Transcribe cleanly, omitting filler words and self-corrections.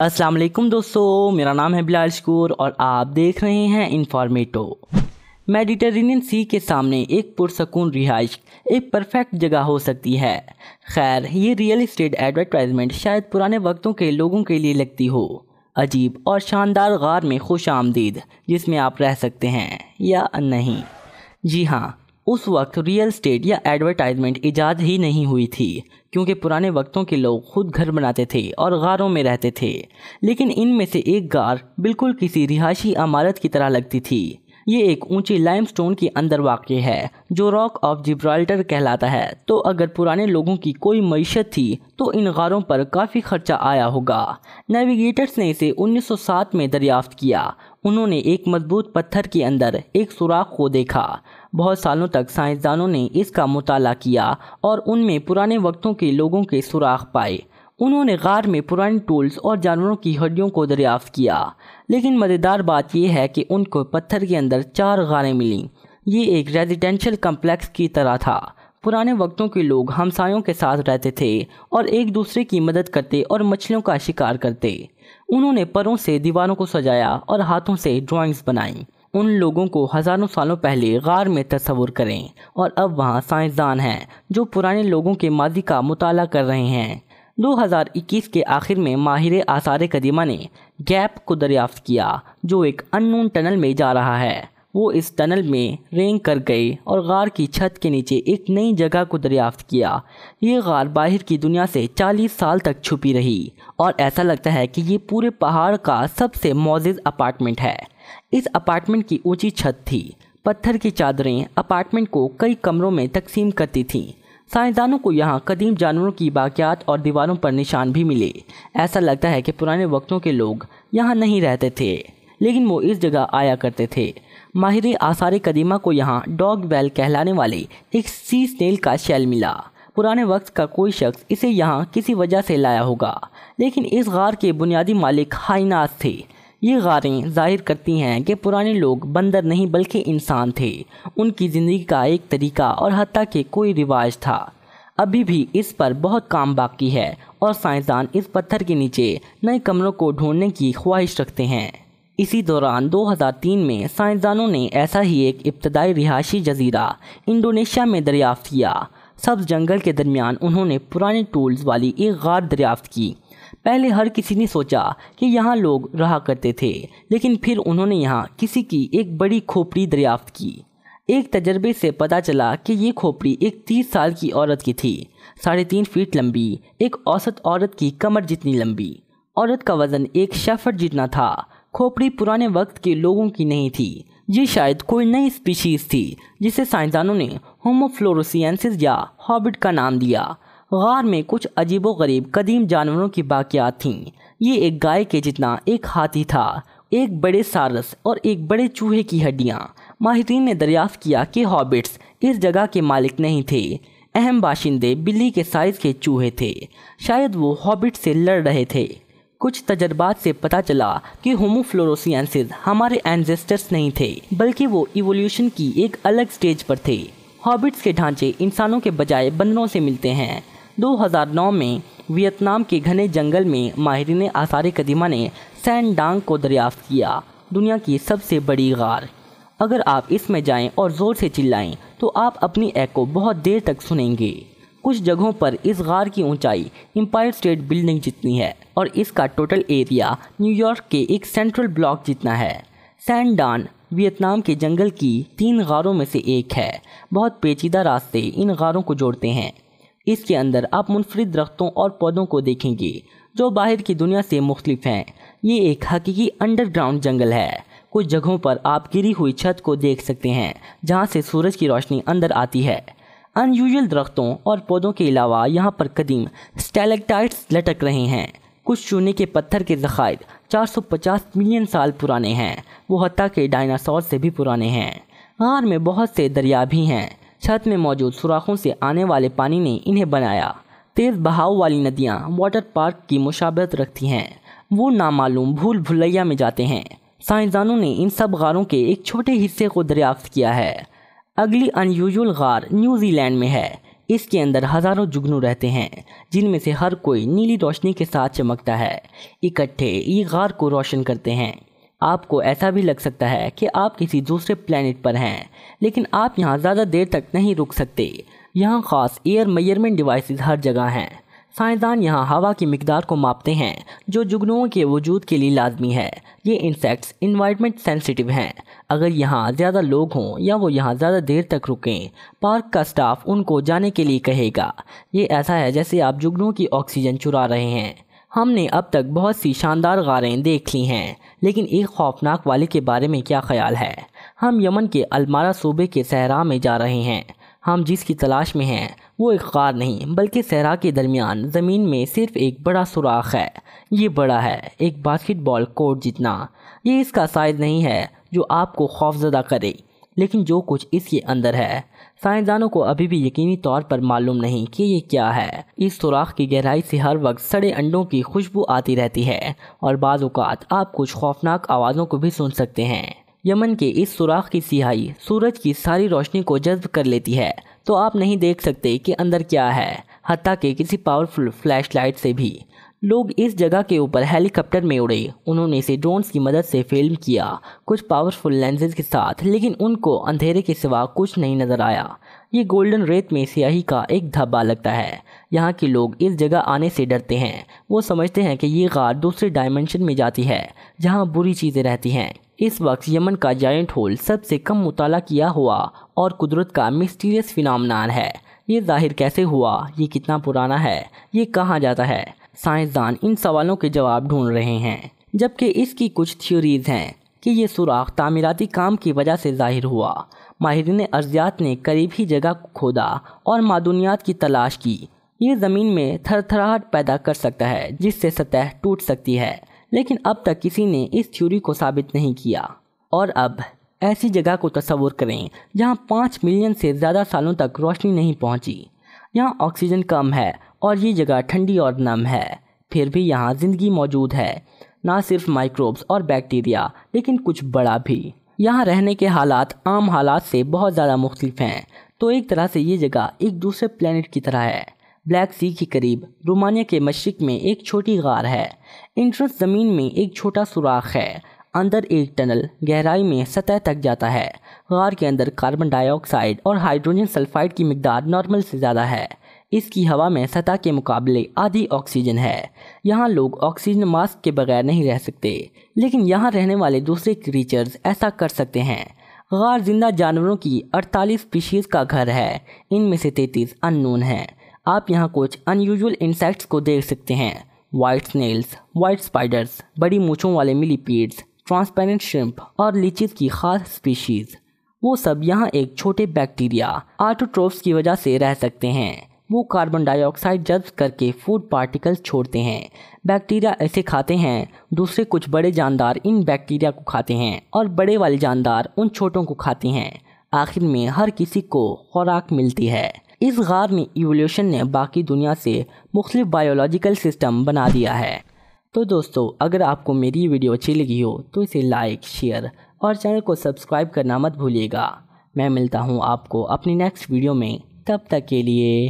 अस्सलाम वालेकुम दोस्तों, मेरा नाम है बिलाल शकूर और आप देख रहे हैं इन्फॉर्मेटो। मेडिटेरेनियन सी के सामने एक पुरसकून रिहाइश एक परफेक्ट जगह हो सकती है। खैर, ये रियल एस्टेट एडवर्टाइजमेंट शायद पुराने वक्तों के लोगों के लिए लगती हो। अजीब और शानदार गार में खुश आमदीद जिसमें आप रह सकते हैं या नहीं। जी हाँ, उस वक्त रियल एस्टेट या एडवर्टाइजमेंट इजाद ही नहीं हुई थी, क्योंकि पुराने वक्तों के लोग खुद घर बनाते थे और गारों में रहते थे। लेकिन इनमें से एक गार बिल्कुल किसी रिहायशी इमारत की तरह लगती थी। ये एक ऊंची लाइमस्टोन के अंदर वाक़ है जो रॉक ऑफ जिब्राल्टर कहलाता है। तो अगर पुराने लोगों की कोई मईशत थी तो इन गारों पर काफ़ी खर्चा आया होगा। नेविगेटर्स ने इसे 1907 में दरियाफ्त किया। उन्होंने एक मजबूत पत्थर के अंदर एक सुराख को देखा। बहुत सालों तक साइंसदानों ने इसका मुताला किया और उनमें पुराने वक्तों के लोगों के सुराख पाए। उन्होंने गार में पुराने टूल्स और जानवरों की हड्डियों को दरियाफ्त किया। लेकिन मज़ेदार बात यह है कि उनको पत्थर के अंदर 4 गारें मिलीं। ये एक रेजिडेंशियल कम्प्लेक्स की तरह था। पुराने वक्तों के लोग हमसायों के साथ रहते थे और एक दूसरे की मदद करते और मछलियों का शिकार करते। उन्होंने परों से दीवारों को सजाया और हाथों से ड्राइंग्स बनाई। उन लोगों को हज़ारों सालों पहले गार में तस्वुर करें और अब वहाँ साइंसदान हैं जो पुराने लोगों के माजी का मुताला कर रहे हैं। 2021 के आखिर में माहिर आसार कदीमा ने गैप को दरियाफ्त किया जो एक अननोन टनल में जा रहा है। वो इस टनल में रेंग कर गए और गार की छत के नीचे एक नई जगह को दरियाफ्त किया। ये गार बाहर की दुनिया से 40 साल तक छुपी रही और ऐसा लगता है कि ये पूरे पहाड़ का सबसे मौजिज़ अपार्टमेंट है। इस अपार्टमेंट की ऊंची छत थी। पत्थर की चादरें अपार्टमेंट को कई कमरों में तकसीम करती थीं। साइंसदानों को यहाँ कदीम जानवरों की बाक़ियात और दीवारों पर निशान भी मिले। ऐसा लगता है कि पुराने वक्तों के लोग यहाँ नहीं रहते थे, लेकिन वो इस जगह आया करते थे। माहिर आसार कदीमा को यहाँ डॉग वेल कहलाने वाले एक सी स्नेल का शेल मिला। पुराने वक्त का कोई शख्स इसे यहाँ किसी वजह से लाया होगा, लेकिन इस गार के बुनियादी मालिक हाइनास थे। ये गारें जाहिर करती हैं कि पुराने लोग बंदर नहीं बल्कि इंसान थे। उनकी ज़िंदगी का एक तरीका और हत्ता कि कोई रिवाज था। अभी भी इस पर बहुत काम बाकी है और साइंसदान इस पत्थर के नीचे नए कमरों को ढूंढने की ख्वाहिश रखते हैं। इसी दौरान 2003 में साइंसदानों ने ऐसा ही एक इब्तदाई रिहायशी जजीरा इंडोनेशिया में दरियाफ्त किया। सब्ज़ जंगल के दरमियान उन्होंने पुराने टूल्स वाली एक गार दरियाफ्त की। पहले हर किसी ने सोचा कि यहाँ लोग रहा करते थे, लेकिन फिर उन्होंने यहाँ किसी की एक बड़ी खोपड़ी दरियाफ्त की। एक तजर्बे से पता चला कि ये खोपड़ी एक 30 साल की औरत की थी, 3.5 फीट लंबी, एक औसत औरत की कमर जितनी लंबी। औरत का वज़न एक शेफर्ड जितना था। खोपड़ी पुराने वक्त के लोगों की नहीं थी। ये शायद कोई नई स्पीशीज़ थी जिसे साइंसदानों ने होमो फ्लोरोसिएंसिस या हॉबिट का नाम दिया। गार में कुछ अजीबोगरीब कदीम जानवरों की बाक़ियात थीं। ये एक गाय के जितना एक हाथी था, एक बड़े सारस और एक बड़े चूहे की हड्डियाँ। माहिरीन ने दरियाफ्त किया कि हॉबिट्स इस जगह के मालिक नहीं थे। अहम बाशिंदे बिल्ली के साइज़ के चूहे थे। शायद वो हॉबिट से लड़ रहे थे। कुछ तजर्बात से पता चला कि होमो फ्लोरोसिएंसिस हमारे एंसेस्टर्स नहीं थे, बल्कि वो इवोल्यूशन की एक अलग स्टेज पर थे। हॉबिट्स के ढांचे इंसानों के बजाय बंदरों से मिलते हैं। 2009 में वियतनाम के घने जंगल में माहिरीन आसार कदीमा ने सैन डांग को दरियाफ्त किया, दुनिया की सबसे बड़ी गार। अगर आप इसमें जाएं और ज़ोर से चिल्लाएं तो आप अपनी एको बहुत देर तक सुनेंगे। कुछ जगहों पर इस गार की ऊंचाई एम्पायर स्टेट बिल्डिंग जितनी है और इसका टोटल एरिया न्यूयॉर्क के एक सेंट्रल ब्लॉक जितना है। सैन डान वियतनाम के जंगल की 3 गारों में से एक है। बहुत पेचीदा रास्ते इन गारों को जोड़ते हैं। इसके अंदर आप मुनफरिद दरख्तों और पौधों को देखेंगे जो बाहर की दुनिया से मुख्तलिफ हैं। ये एक हकीकी अंडरग्राउंड जंगल है। कुछ जगहों पर आप गिरी हुई छत को देख सकते हैं जहाँ से सूरज की रोशनी अंदर आती है। अनयूजुअल दरख्तों और पौधों के अलावा यहाँ पर कदीम स्टैलेक्टाइट्स लटक रहे हैं। कुछ चूने के पत्थर के ज़खायर 450 मिलियन साल पुराने हैं। वो हत्ता के डायनासोर से भी पुराने हैं। गार में बहुत से दरिया भी हैं। छत में मौजूद सुराखों से आने वाले पानी ने इन्हें बनाया। तेज़ बहाव वाली नदियाँ वाटर पार्क की मुशाबहत रखती हैं। वो नामालूम भूल भुलैया में जाते हैं। साइंसदानों ने इन सब गारों के एक छोटे हिस्से को दरियाफ्त किया है। अगली अनयूजुअल गार न्यूजीलैंड में है। اس کے اندر ہزاروں جگنو رہتے ہیں جن میں سے ہر کوئی نیلی روشنی کے ساتھ چمکتا ہے، اکٹھے یہ غار کو روشن کرتے ہیں۔ آپ کو ایسا بھی لگ سکتا ہے کہ آپ کسی دوسرے پلینٹ پر ہیں، لیکن آپ یہاں زیادہ دیر تک نہیں رک سکتے۔ یہاں خاص ایئر میئرمنٹ ڈیوائسز ہر جگہ ہیں۔ سائنسدان یہاں ہوا کی مقدار کو ماپتے ہیں جو جگنوؤں کے وجود کے لیے لازمی ہے۔ یہ انسیکٹس انوائرمنٹ سینسیٹیو ہیں۔ اگر یہاں زیادہ لوگ ہوں یا وہ یہاں زیادہ دیر تک رکیں، پارک کا سٹاف ان کو جانے کے لیے کہے گا۔ یہ ایسا ہے جیسے آپ جگنوؤں کی آکسیجن چرا رہے ہیں۔ ہم نے اب تک بہت سی شاندار غاریں دیکھ لی ہیں، لیکن ایک خوفناک والے کے بارے میں کیا خیال ہے؟ ہم یمن کے المارا صوبے کے صحرا میں جا رہے ہیں۔ ہم جس کی تلاش میں ہیں وہ ایک غار نہیں بلکہ صحرا کے درمیان زمین میں صرف ایک بڑا سوراخ ہے۔ یہ بڑا ہے، ایک باسکٹ بال کورٹ جتنا۔ یہ اس کا سائز نہیں ہے جو آپ کو خوفزدہ کرے، لیکن جو کچھ اس کے اندر ہے۔ سائنسدانوں کو ابھی بھی یقینی طور پر معلوم نہیں کہ یہ کیا ہے۔ اس سوراخ کی گہرائی سے ہر وقت سڑے انڈوں کی خوشبو آتی رہتی ہے، اور بعض اوقات آپ کچھ خوفناک آوازوں کو بھی سن سکتے ہیں۔ یمن کے اس سوراخ کی سیاہی سورج کی ساری روشنی کو جذب کر لیتی ہے، تو آپ نہیں دیکھ سکتے کہ اندر کیا ہے، حتیٰ کہ کسی پاورفل فلیش لائٹ سے بھی۔ لوگ اس جگہ کے اوپر ہیلی کاپٹر میں اڑے، انہوں نے اسے ڈرونز کی مدد سے فلم کیا، کچھ پاورفل لینزز کے ساتھ، لیکن ان کو اندھیرے کے سوا کچھ نہیں نظر آیا۔ یہ گولڈن ریت میں سیاہی کا ایک دھبا لگتا ہے۔ یہاں کے لوگ اس جگہ آنے سے ڈرتے ہیں۔ وہ سمجھتے ہیں کہ یہ غار دوسرے ڈائمنشن میں جاتی ہے جہاں بری چیزیں رہتی ہیں۔ اس وقت یمن کا جائنٹ ہول سب سے کم مطالعہ کیا ہوا اور قدرت کا مسٹیریس فینامنان ہے۔ یہ ظاہر کیسے ہوا؟ یہ کتنا پرانا ہے؟ یہ کہاں جاتا ہے؟ سائنسدان ان سوالوں کے جواب ڈھونڈ رہے ہیں، جبکہ اس کی کچھ تھیوریز ہیں کہ یہ سوراخ تعمیراتی کام کی وجہ سے ظاہر ہوا۔ ماہرین ارضیات نے قریب ہی جگہ کو کھودا اور معدنیات کی تلاش کی۔ یہ زمین میں تھر تھراہٹ پیدا کر سکتا ہے جس سے سطح ٹوٹ سکتی ہے، لیکن اب تک کسی نے اس تھیوری کو ثابت نہیں کیا۔ اور اب ایسی جگہ کو تصور کریں جہاں 5 ملین سے زیادہ سالوں تک روشنی نہیں پہنچی۔ یہاں آکسیجن کم ہے اور یہ جگہ ٹھنڈی اور نم ہے، پھر بھی یہاں زندگی موجود ہے، نہ صرف مائکروبز اور بیکٹیریا لیکن کچھ بڑا بھی۔ یہاں رہنے کے حالات عام حالات سے بہت زیادہ مختلف ہیں، تو ایک طرح سے یہ جگہ ایک دوسرے پلینٹ کی طرح ہے۔ بلیک سی کے قریب رومانیہ کے مشرق میں ایک چھوٹی غار ہے۔ انٹرنس زمین میں ایک چھوٹا سوراخ ہے، اندر ایک ٹنل گہرائی میں سطح تک جاتا ہے۔ غار کے اندر کاربن ڈائی آکسائڈ اور ہائیڈروجن سلفائڈ کی مقدار نارمل سے زیادہ ہے۔ اس کی ہوا میں سطح کے مقابلے آدھی آکسیجن ہے۔ یہاں لوگ آکسیجن ماسک کے بغیر نہیں رہ سکتے، لیکن یہاں رہنے والے دوسرے کریچرز ایسا کر سکتے ہیں۔ غار زندہ جانوروں کی 48 سپیشیز کا گھر ہے، ان میں سے 33 ان نون ہیں۔ آپ یہاں کچھ ان یوزول انسیکٹس کو دیکھ سکتے ہیں، وائٹ سنیلز، وائٹ سپائڈرز، بڑی مونچھوں والے ملی پیڈز، ٹرانسپیرنٹ شرمپ اور لیچز کی خاص سپیشیز۔ وہ سب یہاں ایک چھوٹے بیکٹیریا آٹوٹروفس کی وجہ سے رہ سکتے ہیں۔ وہ کاربن ڈائی آکسائڈ جذب کر کے فوڈ پارٹیکلز چھوڑتے ہیں۔ بیکٹیریا ایسے کھاتے ہیں، دوسرے کچھ بڑے جاندار ان بیکٹیریا کو کھاتے ہیں اور بڑے والے جاندار ان چھوٹوں کو کھاتے ہیں۔ آخر میں ہر کسی کو خوراک ملتی ہے۔ اس غار میں ایولیوشن نے باقی دنیا سے مختلف بایولوجیکل سسٹم بنا دیا ہے۔ تو دوستو، اگر آپ کو میری ویڈیو اچھی لگی ہو تو اسے لائک، شیئر اور چینل کو سبسکرائب کرنا مت بھولیے گا۔ میں ملتا ہوں آپ کو اپنی نیکسٹ ویڈیو میں، تب تک کے لیے